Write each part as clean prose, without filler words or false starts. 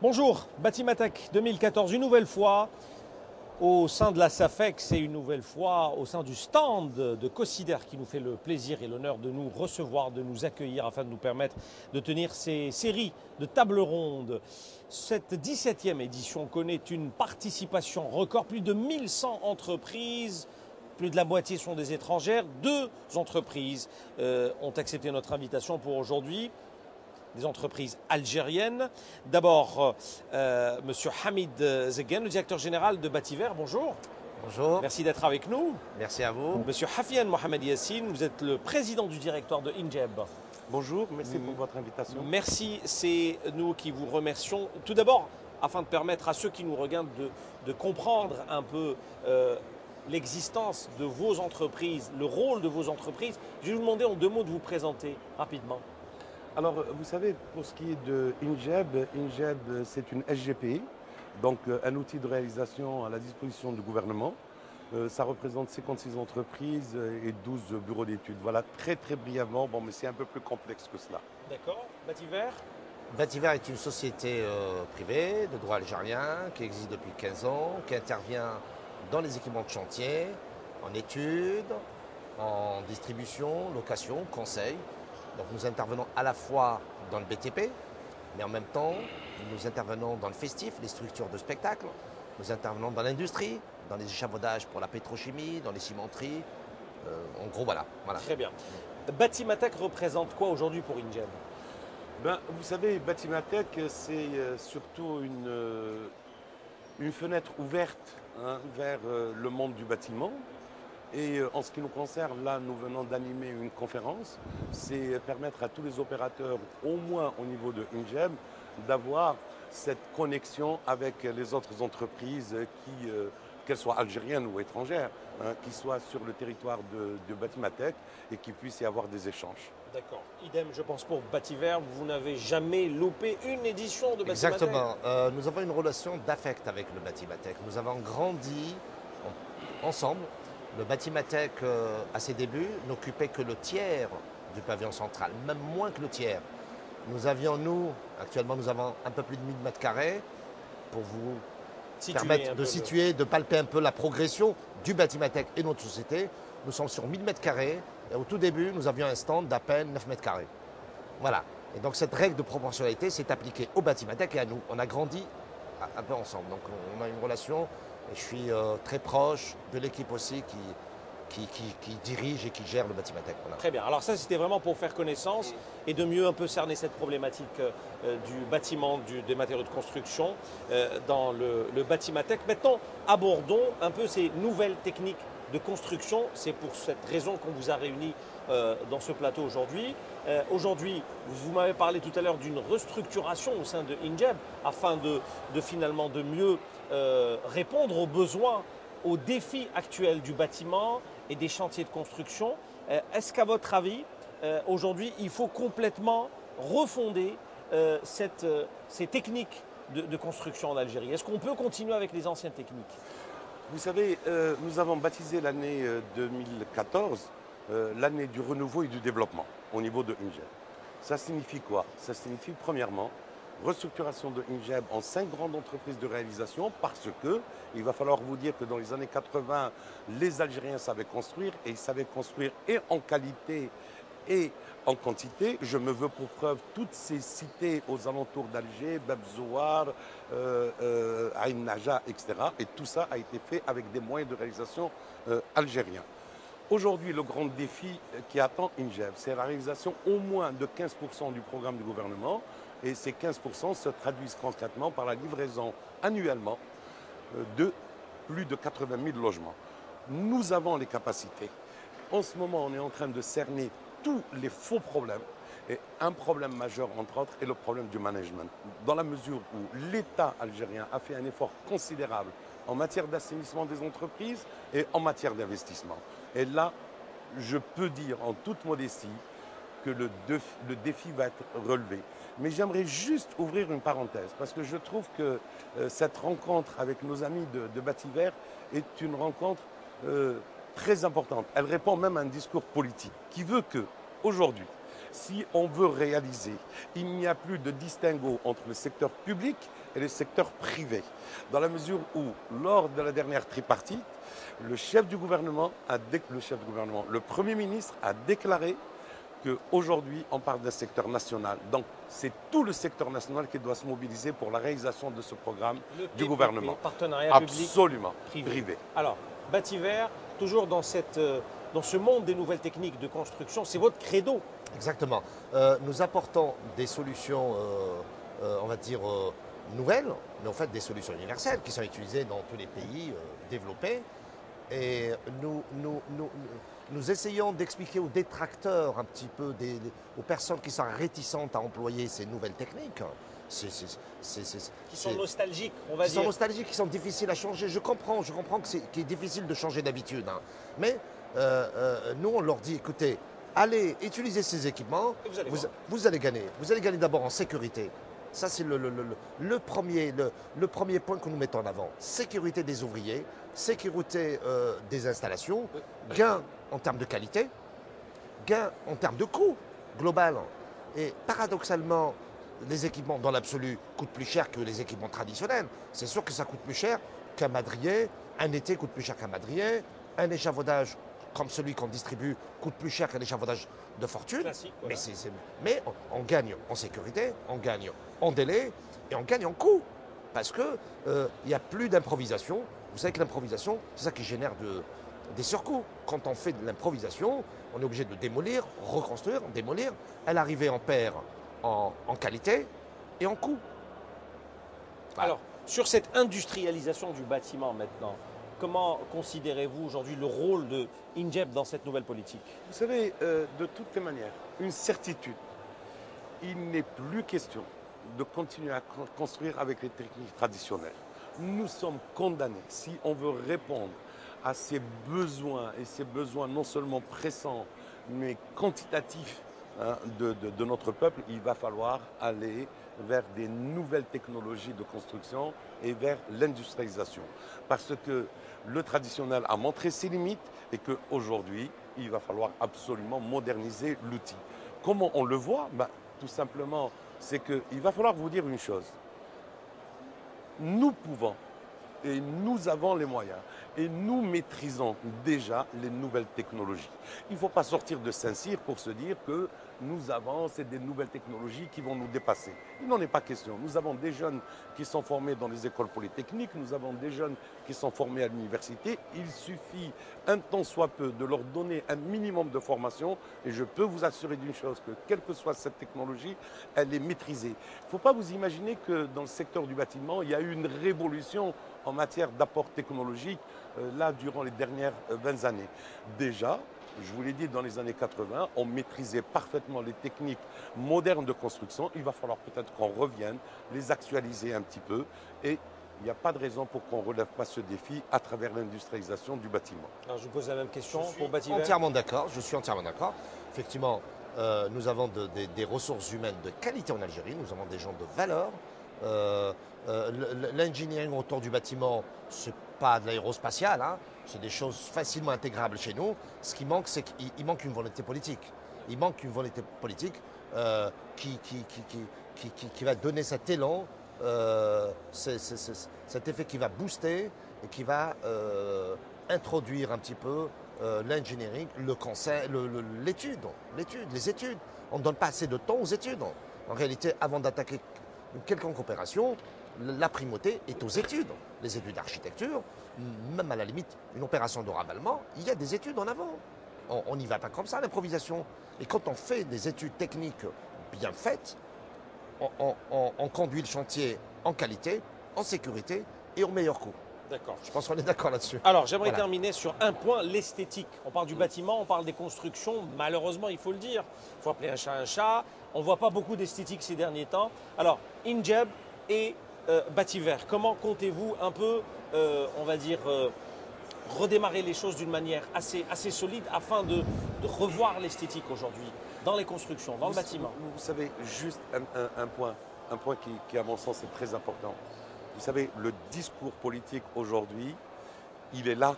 Bonjour, Batimatech 2014, une nouvelle fois au sein de la SAFEX et une nouvelle fois au sein du stand de Cosider qui nous fait le plaisir et l'honneur de nous recevoir, de nous accueillir afin de nous permettre de tenir ces séries de tables rondes. Cette 17e édition connaît une participation record, plus de 1100 entreprises. Plus de la moitié sont des étrangères. 2 entreprises ont accepté notre invitation pour aujourd'hui. Des entreprises algériennes. D'abord, Monsieur Hamid Zeghen, le directeur général de Bativer. Bonjour. Bonjour. Merci d'être avec nous. Merci à vous. Monsieur Hafian Mohamed Yassine, vous êtes le président du directoire de Injeb. Bonjour, merci pour votre invitation. Merci, c'est nous qui vous remercions. Tout d'abord, afin de permettre à ceux qui nous regardent de comprendre un peu l'existence de vos entreprises, le rôle de vos entreprises, je vais vous demander en 2 mots de vous présenter rapidement. Alors, vous savez, pour ce qui est de Injeb, c'est une SGPI, donc un outil de réalisation à la disposition du gouvernement. Ça représente 56 entreprises et 12 bureaux d'études. Voilà, très brièvement, bon, mais c'est un peu plus complexe que cela. D'accord. Bativer. Bativer est une société privée de droit algérien qui existe depuis 15 ans, qui intervient dans les équipements de chantier, en études, en distribution, location, conseil. Donc nous intervenons à la fois dans le BTP, mais en même temps, nous intervenons dans le festif, les structures de spectacle. Nous intervenons dans l'industrie, dans les échafaudages pour la pétrochimie, dans les cimenteries. En gros, voilà. Très bien. Batimatech représente quoi aujourd'hui pour Injeb? Vous savez, Batimatech, c'est surtout une fenêtre ouverte vers le monde du bâtiment. Et en ce qui nous concerne, là, nous venons d'animer une conférence. C'est permettre à tous les opérateurs, au moins au niveau de Injeb, d'avoir cette connexion avec les autres entreprises, qu'elles soient algériennes ou étrangères, qui soient sur le territoire de Batimatech et qui puissent y avoir des échanges. D'accord. Idem, je pense, pour Bativer, vous n'avez jamais loupé une édition de Batimatech. Exactement. Nous avons une relation d'affect avec le Batimatech. Nous avons grandi ensemble. Le Batimatech, à ses débuts, n'occupait que le tiers du pavillon central, même moins que le tiers. Actuellement, nous avons un peu plus de 1000 mètres carrés pour vous permettre de situer, de palper un peu la progression du Batimatech et notre société. Nous sommes sur 1000 mètres carrés et au tout début, nous avions un stand d'à peine 9 mètres carrés. Voilà. Et donc cette règle de proportionnalité s'est appliquée au Batimatech et à nous. On a grandi un peu ensemble. Donc on a une relation. Et je suis très proche de l'équipe aussi qui dirige et qui gère le Batimatech. Voilà. Très bien. Alors ça, c'était vraiment pour faire connaissance et de mieux un peu cerner cette problématique du bâtiment, des matériaux de construction dans le Batimatech. Maintenant, abordons un peu ces nouvelles techniques de construction. C'est pour cette raison qu'on vous a réunis dans ce plateau aujourd'hui. Aujourd'hui, vous m'avez parlé tout à l'heure d'une restructuration au sein de Injeb afin de finalement de mieux répondre aux besoins, aux défis actuels du bâtiment et des chantiers de construction. Est-ce qu'à votre avis, aujourd'hui, il faut complètement refonder ces techniques de construction en Algérie? Est-ce qu'on peut continuer avec les anciennes techniques? Vous savez, nous avons baptisé l'année 2014 l'année du renouveau et du développement au niveau de Injeb. Ça signifie quoi? Ça signifie premièrement restructuration de Injeb en 5 grandes entreprises de réalisation parce que il va falloir vous dire que dans les années 80, les Algériens savaient construire et ils savaient construire et en qualité et en quantité. Je me veux pour preuve toutes ces cités aux alentours d'Alger, Babzouar, Aïn Naja, etc. Et tout ça a été fait avec des moyens de réalisation algériens. Aujourd'hui, le grand défi qui attend Injeb, c'est la réalisation au moins de 15% du programme du gouvernement. Et ces 15% se traduisent concrètement par la livraison annuellement de plus de 80 000 logements. Nous avons les capacités. En ce moment, on est en train de cerner tous les faux problèmes. Et un problème majeur, entre autres, est le problème du management. Dans la mesure où l'État algérien a fait un effort considérable en matière d'assainissement des entreprises et en matière d'investissement. Et là, je peux dire en toute modestie que le défi va être relevé. Mais j'aimerais juste ouvrir une parenthèse parce que je trouve que cette rencontre avec nos amis de Bativer est une rencontre très importante. Elle répond même à un discours politique qui veut que, aujourd'hui, si on veut réaliser, il n'y a plus de distinguo entre le secteur public et le secteur privé. Dans la mesure où, lors de la dernière tripartite, le Premier ministre a déclaré qu'aujourd'hui, on parle d'un secteur national. Donc, c'est tout le secteur national qui doit se mobiliser pour la réalisation de ce programme du gouvernement. Partenariat Absolument, public-privé. Alors, Bâti-Vert, toujours dans ce monde des nouvelles techniques de construction, c'est votre credo. Exactement. Nous apportons des solutions, on va dire, nouvelles, mais en fait des solutions universelles qui sont utilisées dans tous les pays développés. Et nous essayons d'expliquer aux détracteurs un petit peu, aux personnes qui sont réticentes à employer ces nouvelles techniques. Qui sont nostalgiques, on va dire. Qui sont nostalgiques, qui sont difficiles à changer. Je comprends que c'est difficile de changer d'habitude. Hein. Mais nous, on leur dit, écoutez, allez utiliser ces équipements, vous allez gagner. Vous allez gagner d'abord en sécurité. Ça, c'est le premier point que nous mettons en avant. Sécurité des ouvriers, sécurité des installations, gain en termes de qualité, gain en termes de coût global. Et paradoxalement, les équipements dans l'absolu coûtent plus cher que les équipements traditionnels. C'est sûr que ça coûte plus cher qu'un madrier, un été coûte plus cher qu'un madrier, un échafaudage comme celui qu'on distribue coûte plus cher qu'un échafaudage de fortune. Classique, voilà. Mais on gagne en sécurité, on gagne en délai et on gagne en coût. Parce qu'il n'y a plus d'improvisation. Vous savez que l'improvisation, c'est ça qui génère des surcoûts. Quand on fait de l'improvisation, on est obligé de démolir, reconstruire, démolir. Elle arrivait en paire en qualité et en coût. Voilà. Alors, sur cette industrialisation du bâtiment maintenant, comment considérez-vous aujourd'hui le rôle de INJEB dans cette nouvelle politique? Vous savez, de toutes les manières, une certitude, il n'est plus question de continuer à construire avec les techniques traditionnelles. Nous sommes condamnés, si on veut répondre à ces besoins, et ces besoins non seulement pressants, mais quantitatifs de notre peuple, il va falloir aller vers des nouvelles technologies de construction et vers l'industrialisation. Parce que le traditionnel a montré ses limites et qu'aujourd'hui, il va falloir absolument moderniser l'outil. Comment on le voit? Tout simplement, c'est qu'il va falloir vous dire une chose. Nous pouvons et nous avons les moyens et nous maîtrisons déjà les nouvelles technologies. Il ne faut pas sortir de Saint-Cyr pour se dire que nous avons des nouvelles technologies qui vont nous dépasser. Il n'en est pas question. Nous avons des jeunes qui sont formés dans les écoles polytechniques, nous avons des jeunes qui sont formés à l'université. Il suffit un tant soit peu de leur donner un minimum de formation et je peux vous assurer d'une chose, que quelle que soit cette technologie, elle est maîtrisée. Il ne faut pas vous imaginer que dans le secteur du bâtiment, il y a eu une révolution en matière d'apport technologique là durant les dernières 20 années. Déjà, je vous l'ai dit, dans les années 80, on maîtrisait parfaitement les techniques modernes de construction. Il va falloir peut-être qu'on revienne, les actualiser un petit peu. Et il n'y a pas de raison pour qu'on ne relève pas ce défi à travers l'industrialisation du bâtiment. Alors, je vous pose la même question pour Bâti-Vert. Je suis entièrement d'accord. Effectivement, nous avons des ressources humaines de qualité en Algérie. Nous avons des gens de valeur. L'engineering autour du bâtiment, ce n'est pas de l'aérospatial, hein. C'est des choses facilement intégrables chez nous. Ce qui manque, c'est qu'il manque une volonté politique. Il manque une volonté politique qui va donner cet élan, cet effet qui va booster et qui va introduire un petit peu l'engineering, le conseil, les études. On ne donne pas assez de temps aux études. En réalité, avant d'attaquer une quelconque opération, la primauté est aux études. Les études d'architecture, même à la limite, une opération de ravalement, il y a des études en avant. On n'y va pas comme ça, l'improvisation. Et quand on fait des études techniques bien faites, on conduit le chantier en qualité, en sécurité et au meilleur coût. D'accord. Je pense qu'on est d'accord là-dessus. Alors, j'aimerais terminer sur un point, l'esthétique. On parle du bâtiment, on parle des constructions. Malheureusement, il faut le dire. Il faut appeler un chat un chat. On ne voit pas beaucoup d'esthétique ces derniers temps. Alors, INJEB et Bâti-Vert, comment comptez-vous un peu, on va dire, redémarrer les choses d'une manière assez solide afin de revoir l'esthétique aujourd'hui dans les constructions, dans le bâtiment? Vous savez, juste un point qui, à mon sens, est très important. Vous savez, le discours politique aujourd'hui, il est là.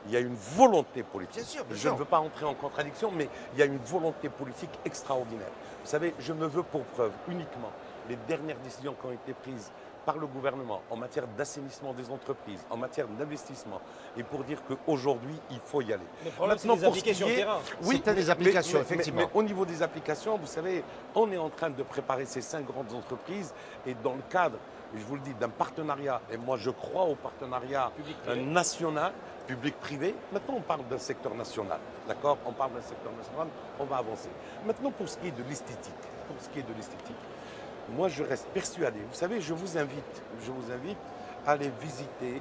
Il y a une volonté politique. Bien sûr. Je ne veux pas entrer en contradiction, mais il y a une volonté politique extraordinaire. Vous savez, je me veux pour preuve uniquement les dernières décisions qui ont été prises par le gouvernement en matière d'assainissement des entreprises, en matière d'investissement, et pour dire qu'aujourd'hui, il faut y aller. Le problème, c'est les pour ce appliquer sur qui le est- terrain. Oui, C'était des applications, effectivement. Mais au niveau des applications, vous savez, on est en train de préparer ces 5 grandes entreprises et dans le cadre, je vous le dis, d'un partenariat, et moi je crois au partenariat Public-privé. national, public-privé. Maintenant, on parle d'un secteur national, d'accord? On parle d'un secteur national, on va avancer. Maintenant, pour ce qui est de l'esthétique, moi je reste persuadé. Vous savez, je vous invite à aller visiter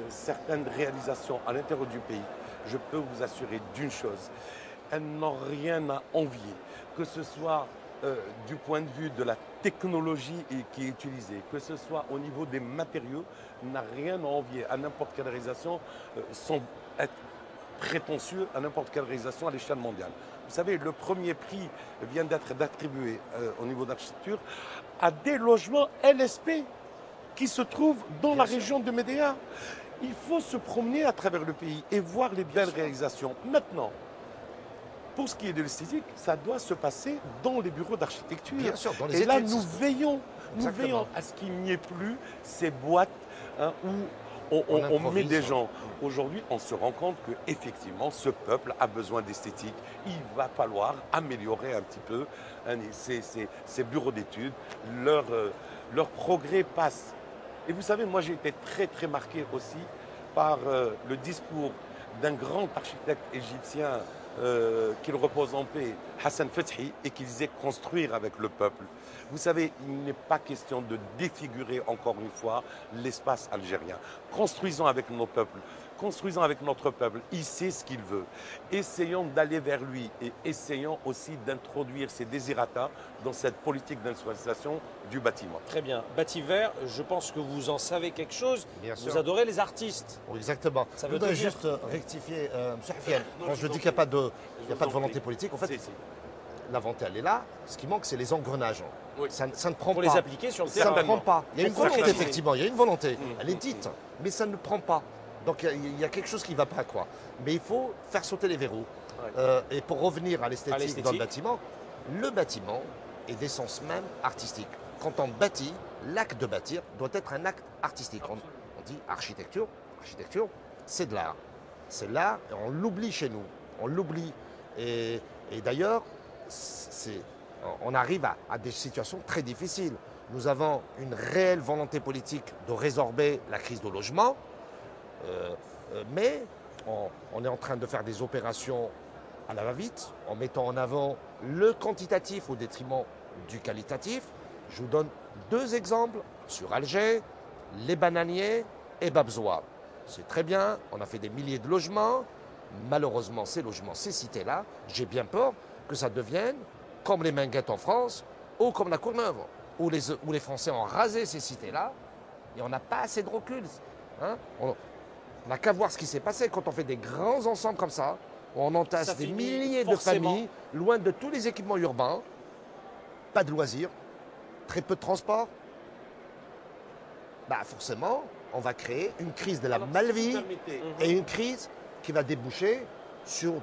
certaines réalisations à l'intérieur du pays. Je peux vous assurer d'une chose, elles n'ont rien à envier, que ce soit du point de vue de la technologie qui est utilisée, que ce soit au niveau des matériaux, n'a rien à envier à n'importe quelle réalisation sans être prétentieux à n'importe quelle réalisation à l'échelle mondiale. Vous savez, le premier prix vient d'être attribué au niveau d'architecture à des logements LSP qui se trouvent dans la région de Médéa. Il faut se promener à travers le pays et voir les belles réalisations. Maintenant, pour ce qui est de l'esthétique, ça doit se passer dans les bureaux d'architecture. Bien sûr, dans les et là, études. nous veillons Exactement. à ce qu'il n'y ait plus ces boîtes où On on met improvise, des ouais. gens. Aujourd'hui, on se rend compte qu'effectivement, ce peuple a besoin d'esthétique. Il va falloir améliorer un petit peu ces bureaux d'études. Leur progrès passe. Et vous savez, moi, j'ai été très, très marqué aussi par le discours d'un grand architecte égyptien qu'il repose en paix, Hassan Fethi, et qui disait construire avec le peuple. Vous savez, il n'est pas question de défigurer encore une fois l'espace algérien. Construisons avec nos peuples, construisons avec notre peuple. Il sait ce qu'il veut. Essayons d'aller vers lui et essayons aussi d'introduire ces désirata dans cette politique d'industrialisation du bâtiment. Très bien. Bâti-Vert, je pense que vous en savez quelque chose. Bien Vous sûr. adorez les artistes. Oui, exactement. Ça Je veut voudrais tout dire. juste rectifier, M. Hafian, quand je dis qu'il n'y a pas de, volonté politique, en fait, Si. la volonté, elle est là. Ce qui manque, c'est les engrenages. Oui. Ça ne prend Pour pas. les appliquer sur le Ça terrain. ne prend pas. Il y a une Pour volonté, concrétiser. effectivement. Il y a une volonté. Mm. Elle est dite, mais ça ne prend pas. Donc il y a quelque chose qui ne va pas, quoi. Mais il faut faire sauter les verrous. Ouais. Et pour revenir à l'esthétique dans l'esthétique. le bâtiment est d'essence même artistique. Quand on bâtit, l'acte de bâtir doit être un acte artistique. On dit architecture. Architecture, c'est de l'art. C'est de l'art et on l'oublie chez nous. On l'oublie. Et d'ailleurs, on arrive à des situations très difficiles. Nous avons une réelle volonté politique de résorber la crise de logement, mais on est en train de faire des opérations à la va-vite, en mettant en avant le quantitatif au détriment du qualitatif. Je vous donne 2 exemples sur Alger, les bananiers et Babzois. C'est très bien, on a fait des milliers de logements. Malheureusement, ces logements, ces cités-là, j'ai bien peur que ça devienne comme les Minguettes en France ou comme la Courneuve, où les Français ont rasé ces cités-là et on n'a pas assez de recul. Hein. On n'a qu'à voir ce qui s'est passé quand on fait des grands ensembles comme ça, où on entasse Ça des finit milliers forcément. de familles, loin de tous les équipements urbains, pas de loisirs, très peu de transport. Bah forcément, on va créer une crise de la Alors, si mal-vie vous permettez, et une crise qui va déboucher sur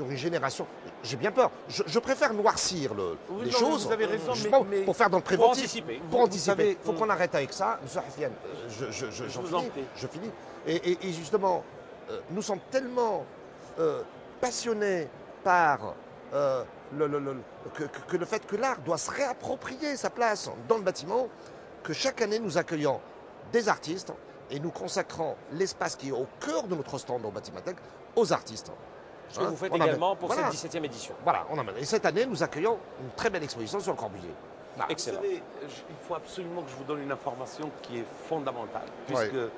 une génération. J'ai bien peur. Je préfère noircir Oui, les non, choses vous avez raison, justement mais- pour faire dans le Pour préventif. anticiper. Pour Vous anticiper. savez, Il faut qu'on arrête avec ça. Monsieur Hafian, Je vous en prie. je finis. Et justement, nous sommes tellement passionnés par que le fait que l'art doit se réapproprier sa place dans le bâtiment, que chaque année nous accueillons des artistes et nous consacrons l'espace qui est au cœur de notre stand au Bâtimathèque aux artistes. Ce que vous faites On amène- également pour voilà. cette 17e édition. Voilà, on amène. Et cette année, nous accueillons une très belle exposition sur le Corbusier. Voilà. Excellent. Vous savez, il faut absolument que je vous donne une information qui est fondamentale, Ouais. puisque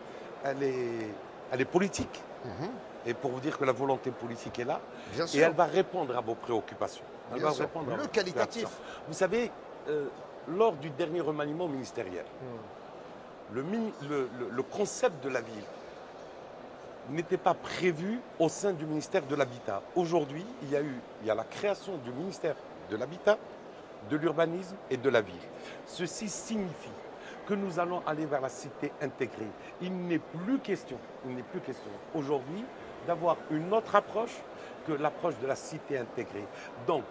elle est politique. Mhm. Et pour vous dire que la volonté politique est là, Bien et sûr. elle va répondre à vos préoccupations. Elle Bien va sûr. répondre à Le vos qualitatif. préoccupations. Vous savez, lors du dernier remaniement ministériel, le concept de la ville n'était pas prévu au sein du ministère de l'Habitat. Aujourd'hui, il y a la création du ministère de l'Habitat, de l'Urbanisme et de la Ville. Ceci signifie que nous allons aller vers la cité intégrée. Il n'est plus question aujourd'hui d'avoir une autre approche que l'approche de la cité intégrée. Donc,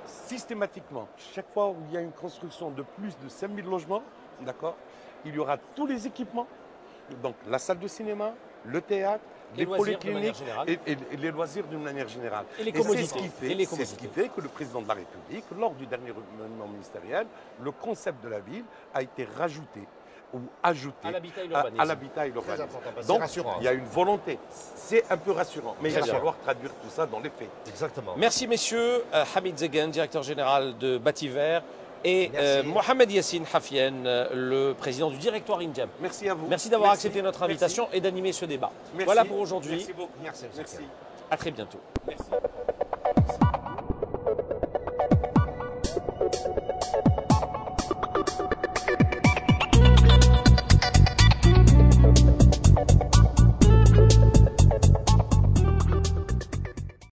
systématiquement, chaque fois où il y a une construction de plus de 5000 logements, d'accord? Il y aura tous les équipements, donc la salle de cinéma, le théâtre, Les les loisirs de manière polycliniques générale. et les loisirs d'une manière générale. Et les c'est ce commodités. qui fait, Et les c'est ce qui commodités. fait que le président de la République, lors du dernier remaniement ministériel, le concept de la ville a été rajouté ou ajouté À l'habitat et l'urbanisme. à l'habitat et l'urbanisme. important, parce que c'est Donc, rassurant. il y a une volonté. C'est un peu rassurant, mais il Très va bien. falloir traduire tout ça dans les faits. Exactement. Merci messieurs, Hamid Zegen, directeur général de Bativer, et Merci. Mohamed Yassine Hafien, le président du directoire INJAM. Merci à vous. Merci d'avoir Merci. accepté notre invitation et d'animer ce débat. Merci. Voilà pour aujourd'hui. Merci beaucoup. Merci, monsieur. Merci. À très bientôt. Merci.